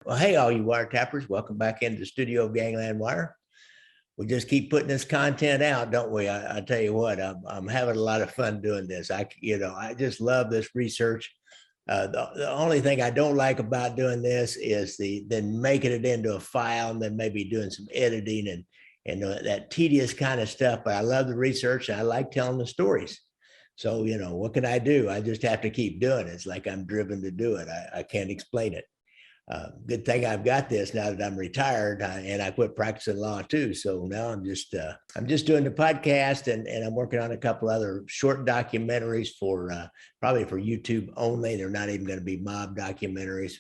Well, hey, all you wiretappers, welcome back into the studio of Gangland Wire. We just keep putting this content out, don't we? I tell you what, I'm having a lot of fun doing this. I just love this research. The only thing I don't like about doing this is then making it into a file and then maybe doing some editing and that tedious kind of stuff. But I love the research and I like telling the stories. So, what can I do? I just have to keep doing it. It's like I'm driven to do it. I can't explain it. Good thing I've got this now that I'm retired and I quit practicing law too. So now I'm just doing the podcast and I'm working on a couple other short documentaries for probably for YouTube only. They're not even going to be mob documentaries.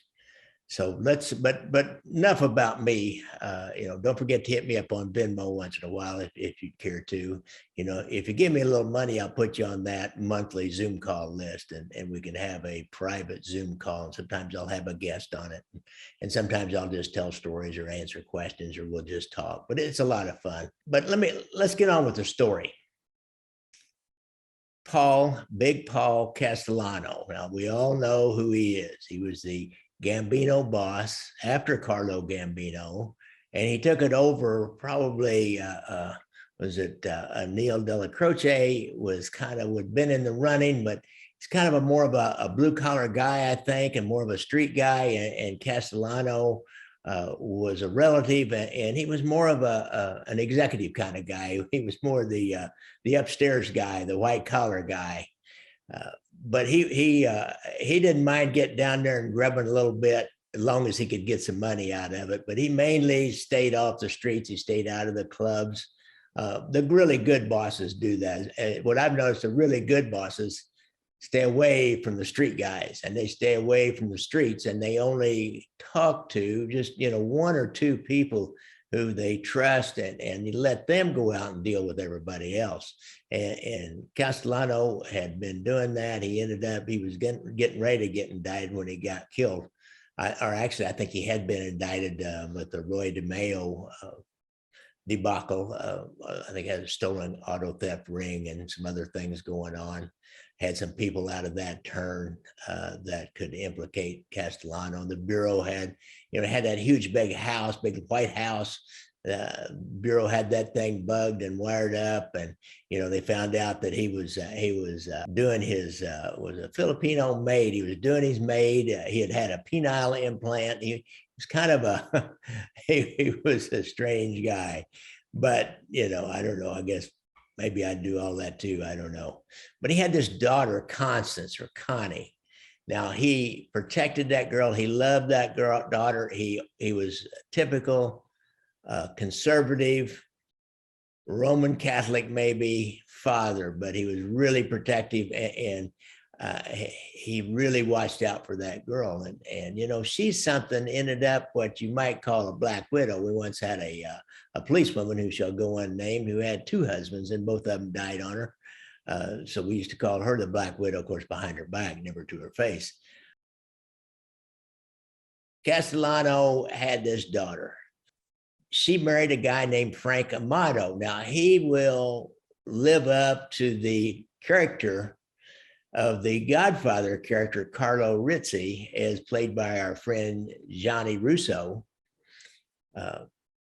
So but enough about me. Don't forget to hit me up on Venmo once in a while if you care to. If you give me a little money, I'll put you on that monthly Zoom call list and we can have a private Zoom call. And sometimes I'll have a guest on it. And sometimes I'll just tell stories or answer questions or we'll just talk. But it's a lot of fun. But let's get on with the story. Big Paul Castellano. Now we all know who he is. He was the Gambino boss after Carlo Gambino, and he took it over probably, Neil Della Croce would been in the running, but he's kind of more of a blue collar guy, I think, and more of a street guy, and Castellano was a relative, and he was more of an executive kind of guy. He was more the upstairs guy, the white collar guy. But he didn't mind getting down there and grubbing a little bit as long as he could get some money out of it. But he mainly stayed off the streets. He stayed out of the clubs. The really good bosses do that. What I've noticed, the really good bosses stay away from the street guys, and they stay away from the streets, and they only talk to just one or two people who they trust, and you let them go out and deal with everybody else. And Castellano had been doing that. He was getting ready to get indicted when he got killed. I think he had been indicted with the Roy DeMayo debacle. I think had a stolen auto theft ring and some other things going on. Had some people out of that turn that could implicate Castellano. The Bureau had that huge big White House. Bureau had that thing bugged and wired up, and they found out that he was doing his was a Filipino maid. He was doing his maid. He had a penile implant. He was kind of he was a strange guy, but I don't know. I guess maybe I'd do all that too. I don't know. But he had this daughter, Constance or Connie. Now he protected that girl. He loved that daughter. He was typical conservative, Roman Catholic maybe father, but he was really protective and he really watched out for that girl. And she's ended up what you might call a black widow. We once had a policewoman who shall go unnamed who had two husbands and both of them died on her. So we used to call her the black widow, of course, behind her back, never to her face. Castellano had this daughter. She married a guy named FrankAmato. Now he will live up to the character of the Godfather character, Carlo Rizzi, as played by our friend Johnny Russo.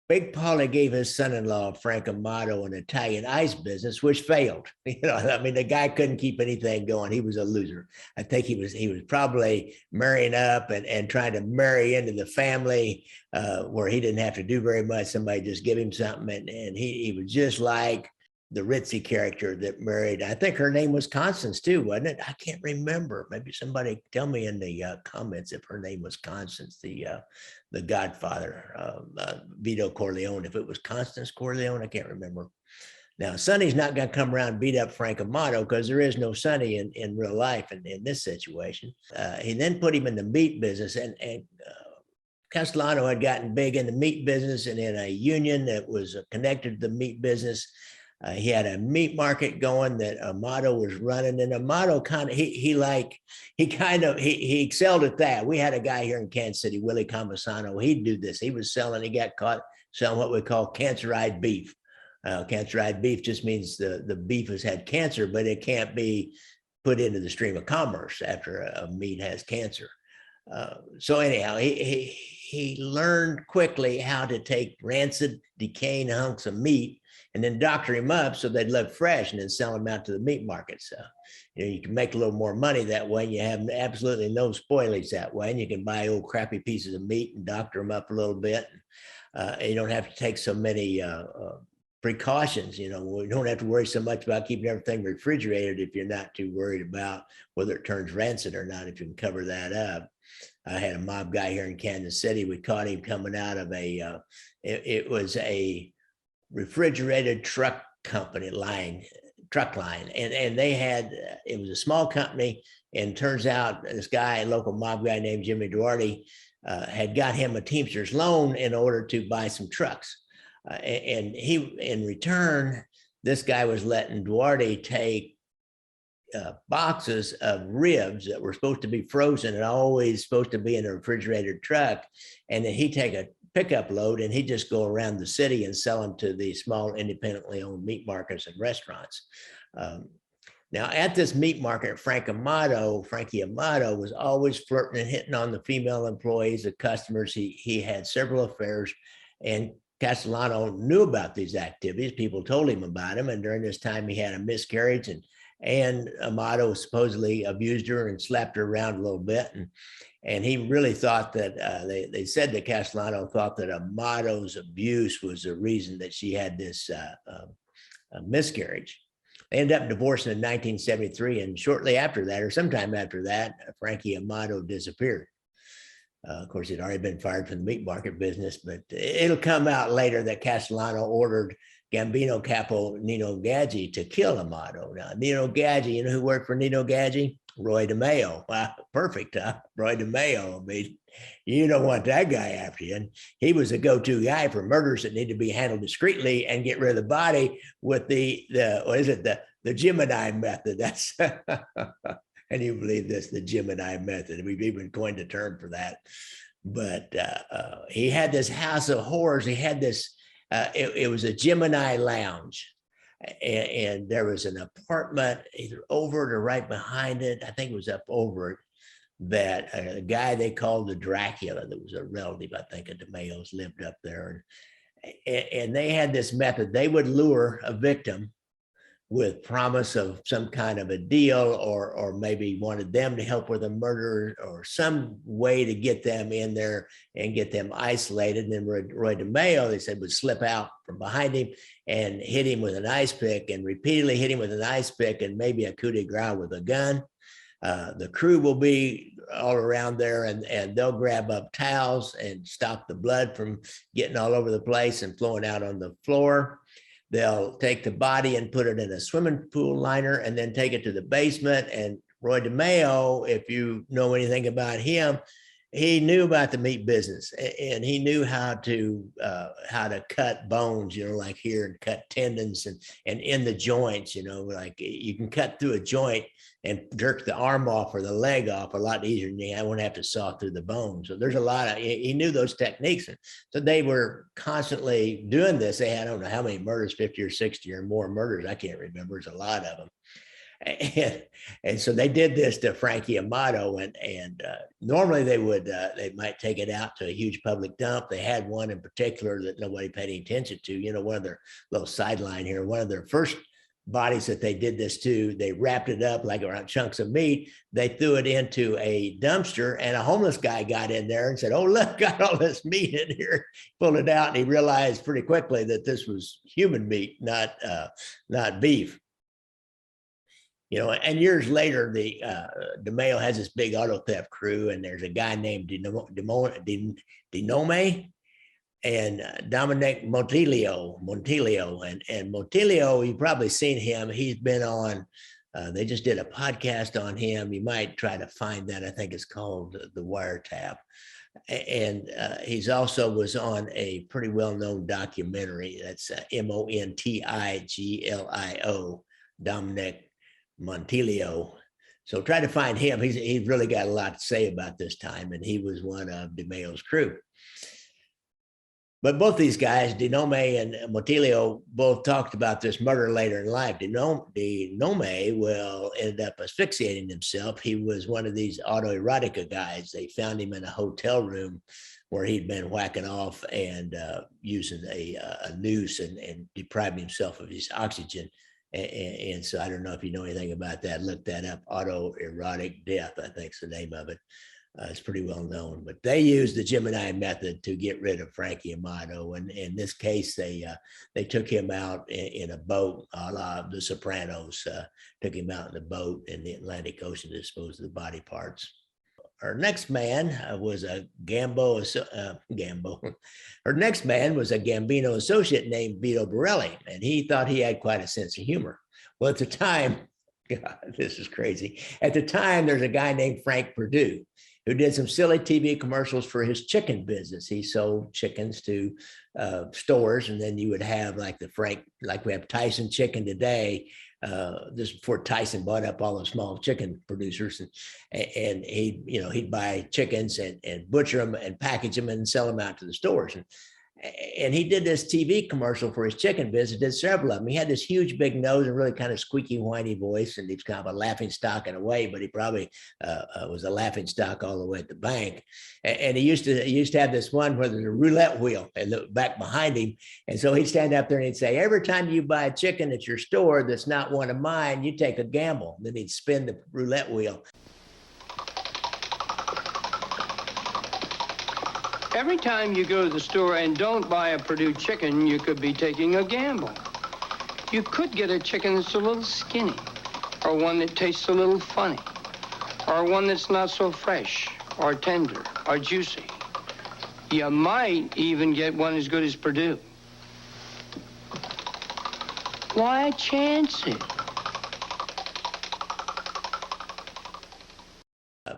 Big Paulie gave his son-in-law, FrankAmato, an Italian ice business, which failed. The guy couldn't keep anything going. He was a loser. I think he was probably marrying up and trying to marry into the family where he didn't have to do very much. Somebody just give him something. And he was just like the Rizzi character that married. I think her name was Constance too, wasn't it? I can't remember. Maybe somebody tell me in the comments if her name was Constance, the Godfather, Vito Corleone. If it was Constance Corleone, I can't remember. Now, Sonny's not going to come around and beat up FrankAmato because there is no Sonny in real life in this situation. He then put him in the meat business, and Castellano had gotten big in the meat business and in a union that was connected to the meat business. He had a meat market going that Amato was running, and Amato he excelled at that. We had a guy here in Kansas City, Willie Campasano. He'd do this. He got caught selling what we call cancer-eyed beef. Cancer-eyed beef just means the beef has had cancer, but it can't be put into the stream of commerce after a meat has cancer. So anyhow, he learned quickly how to take rancid, decaying hunks of meat and then doctor him up so they'd look fresh and then sell them out to the meat market. So, you can make a little more money that way. You have absolutely no spoilage that way. And you can buy old crappy pieces of meat and doctor them up a little bit. You don't have to take so many precautions. We don't have to worry so much about keeping everything refrigerated if you're not too worried about whether it turns rancid or not, if you can cover that up. I had a mob guy here in Kansas City. We caught him coming out of it was a refrigerated truck company truck line. And they had, it was a small company. And turns out this guy, a local mob guy named Jimmy Duarte, had got him a Teamsters loan in order to buy some trucks. And he, in return, this guy was letting Duarte take boxes of ribs that were supposed to be frozen and always supposed to be in a refrigerated truck. And then he'd take a pickup load and he'd just go around the city and sell them to the small independently owned meat markets and restaurants. Now at this meat market, Frankie Amato was always flirting and hitting on the female employees, the customers. He had several affairs, and Castellano knew about these activities. People told him about them. And during this time he had a miscarriage, and Amato supposedly abused her and slapped her around a little bit. And he really thought that, they said that Castellano thought that Amato's abuse was the reason that she had this miscarriage. They ended up divorcing in 1973. And shortly after that, or sometime after that, Frankie Amato disappeared. Of course, he'd already been fired from the meat market business, but it'll come out later that Castellano ordered Gambino capo Nino Gaggi to kill Amato. Now, Nino Gaggi, you know who worked for Nino Gaggi? Roy DeMayo. Wow, perfect, huh? Roy DeMayo. I mean, you don't want that guy after you. And he was a go-to guy for murders that need to be handled discreetly and get rid of the body with the what is it, the Gemini method. That's and you believe this, the Gemini method. We've even coined a term for that. But he had this house of horrors. He had this. It was a Gemini lounge, and there was an apartment either over it or right behind it. I think it was up over it, that a guy they called the Dracula, that was a relative, I think, of DeMayo's, lived up there. And they had this method. They would lure a victim with promise of some kind of a deal, or maybe wanted them to help with a murder or some way to get them in there and get them isolated. And then Roy DeMayo, they said, would slip out from behind him and hit him with an ice pick, and repeatedly hit him with an ice pick and maybe a coup de grace with a gun. The crew will be all around there, and they'll grab up towels and stop the blood from getting all over the place and flowing out on the floor. They'll take the body and put it in a swimming pool liner and then take it to the basement. And Roy DeMayo, if you know anything about him, he knew about the meat business, and he knew how to cut bones, like here, and cut tendons and in the joints, like you can cut through a joint and jerk the arm off or the leg off a lot easier than I won't have to saw through the bone. So there's a lot of, he knew those techniques. And so they were constantly doing this. They had, I don't know how many murders, 50 or 60 or more murders. I can't remember. There's a lot of them. And so they did this to Frankie Amato, and normally they might take it out to a huge public dump. They had one in particular that nobody paid any attention to. One of their little sideline here, one of their first bodies that they did this to, they wrapped it up like around chunks of meat. They threw it into a dumpster, and a homeless guy got in there and said, "Oh, look, got all this meat in here." Pulled it out, and he realized pretty quickly that this was human meat, not beef. And years later, the DeMayo has this big auto theft crew, and there's a guy named Dinome and Dominic Montilio. And Montilio, you've probably seen him. He's been on, they just did a podcast on him. You might try to find that. I think it's called The Wiretap. And he's also was on a pretty well-known documentary. That's Montiglio, Dominic Montilio. So try to find him. He's really got a lot to say about this time, and he was one of DeMayo's crew. But both these guys, Dinome and Montilio, both talked about this murder later in life. Dinome ended up asphyxiating himself. He was one of these autoerotica guys. They found him in a hotel room where he'd been whacking off and using a noose and depriving himself of his oxygen. And so I don't know if you know anything about that. Look that up. Autoerotic death, I think is the name of it. It's pretty well known, but they used the Gemini method to get rid of FrankAmato. And in this case, they took him out in a boat, a la The Sopranos. Took him out in a boat in the Atlantic Ocean to dispose of the body parts. Our next man was a Gambo. Her next man was a Gambino associate named Vito Borrelli, and he thought he had quite a sense of humor. Well, at the time, God, this is crazy. At the time, there's a guy named Frank Perdue who did some silly TV commercials for his chicken business. He sold chickens to stores, and then you would have like like we have Tyson chicken today. This before Tyson bought up all the small chicken producers, and he'd buy chickens and butcher them and package them and sell them out to the stores. And he did this TV commercial for his chicken business, did several of them. He had this huge big nose and really kind of squeaky, whiny voice, and he's kind of a laughing stock in a way, but he probably was a laughing stock all the way at the bank. And he used to have this one where there's a roulette wheel and look back behind him. And so he'd stand up there and he'd say, every time you buy a chicken at your store that's not one of mine, you take a gamble. And then he'd spin the roulette wheel. Every time you go to the store and don't buy a Perdue chicken, you could be taking a gamble. You could get a chicken that's a little skinny, or one that tastes a little funny, or one that's not so fresh, or tender, or juicy. You might even get one as good as Perdue. Why chance it?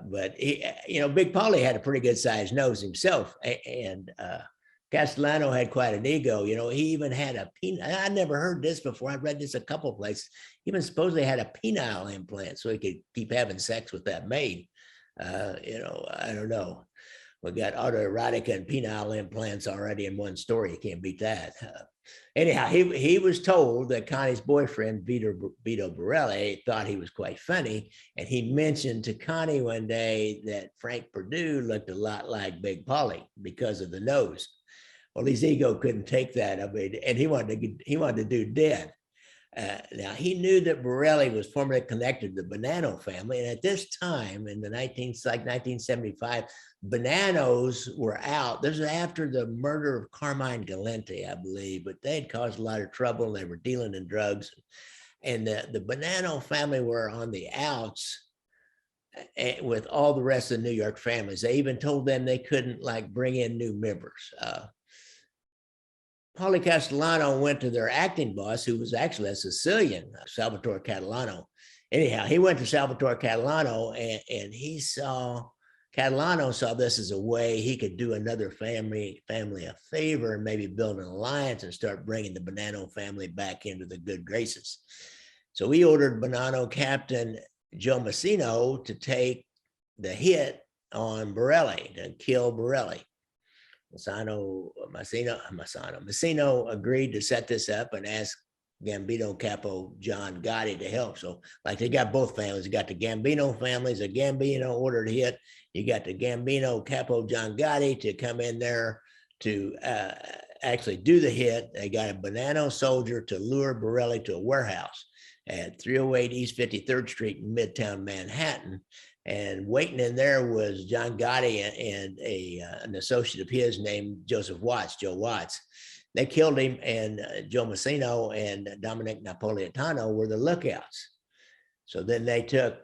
But he, Big Paulie had a pretty good sized nose himself, and Castellano had quite an ego. He even had a penile. I never heard this before. I read this a couple of places. He even supposedly had a penile implant so he could keep having sex with that maid. I don't know. We got autoerotic and penile implants already in one story. You can't beat that. Anyhow, he was told that Connie's boyfriend, Vito Borrelli, thought he was quite funny. And he mentioned to Connie one day that Frank Perdue looked a lot like Big Paulie because of the nose. Well, his ego couldn't take that. And he wanted to do dead. Now, he knew that Borelli was formerly connected to the Bonanno family. And at this time, in the 1975, Bonannos were out. This was after the murder of Carmine Galante, I believe, but they had caused a lot of trouble. They were dealing in drugs. And the Bonanno family were on the outs with all the rest of the New York families. They even told them they couldn't bring in new members. Paul Castellano went to their acting boss, who was actually a Sicilian, Salvatore Catalano. Anyhow, he went to Salvatore Catalano, and Catalano saw this as a way he could do another family a favor and maybe build an alliance and start bringing the Bonanno family back into the good graces. So he ordered Bonanno captain Joe Massino to take the hit on Borelli, to kill Borelli. Massino agreed to set this up and asked Gambino capo John Gotti to help. So they got both families. You got the Gambino families, a Gambino ordered hit. You got the Gambino capo John Gotti to come in there to actually do the hit. They got a Bonanno soldier to lure Borelli to a warehouse at 308 East 53rd Street in Midtown Manhattan. And waiting in there was John Gotti and an associate of his named Joe Watts. They killed him, and Joe Massino and Dominic Napolitano were the lookouts. So then they took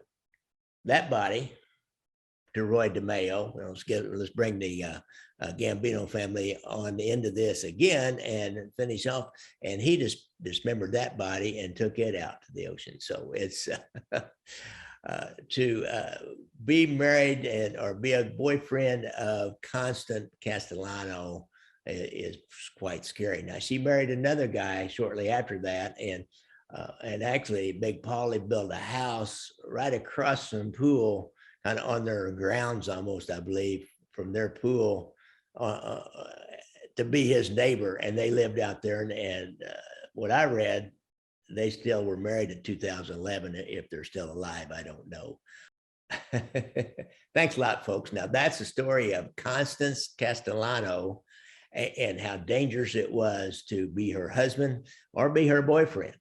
that body to Roy DeMayo. Let's bring the Gambino family on the end of this again and finish off. And he just dismembered that body and took it out to the ocean. So it's to be married or be a boyfriend of Constance Castellano is quite scary. Now, she married another guy shortly after that, and actually Big Paulie built a house right across from pool, kind of on their grounds almost, I believe, from their pool to be his neighbor, and they lived out there. And what I read, they still were married in 2011. If they're still alive, I don't know. Thanks a lot, folks. Now, that's the story of Constance Castellano and how dangerous it was to be her husband or be her boyfriend.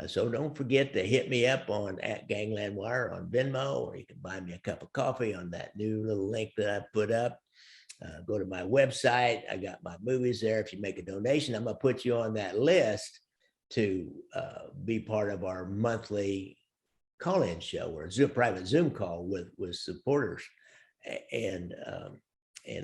So don't forget to hit me up on @GanglandWire on Venmo, or you can buy me a cup of coffee on that new little link that I put up. Go to my website. I got my movies there. If you make a donation, I'm going to put you on that list to be part of our monthly call-in show or a private Zoom call with supporters. And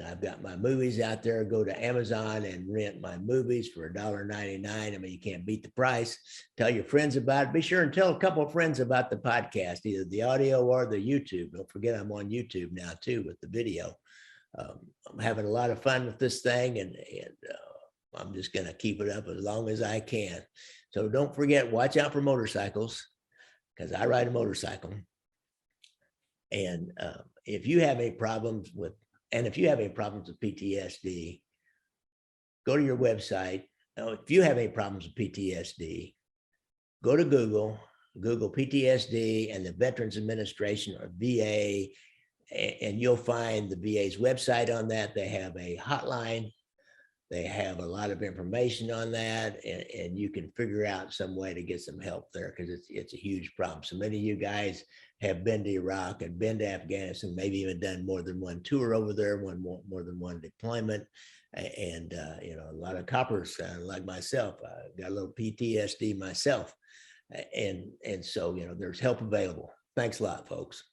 I've got my movies out there. Go to Amazon and rent my movies for $1.99. I mean, you can't beat the price. Tell your friends about it. Be sure and tell a couple of friends about the podcast, either the audio or the YouTube. Don't forget I'm on YouTube now too with the video. I'm having a lot of fun with this thing, and I'm just going to keep it up as long as I can. So don't forget, watch out for motorcycles, because I ride a motorcycle. And if you have any problems with PTSD, go to your website. Now, if you have any problems with PTSD, go to Google PTSD and the Veterans Administration or VA, and you'll find the VA's website on that. They have a hotline. They have a lot of information on that, and you can figure out some way to get some help there, because it's a huge problem. So many of you guys have been to Iraq and been to Afghanistan, maybe even done more than one tour over there, more than one deployment. And a lot of coppers like myself, got a little PTSD myself. And so, there's help available. Thanks a lot, folks.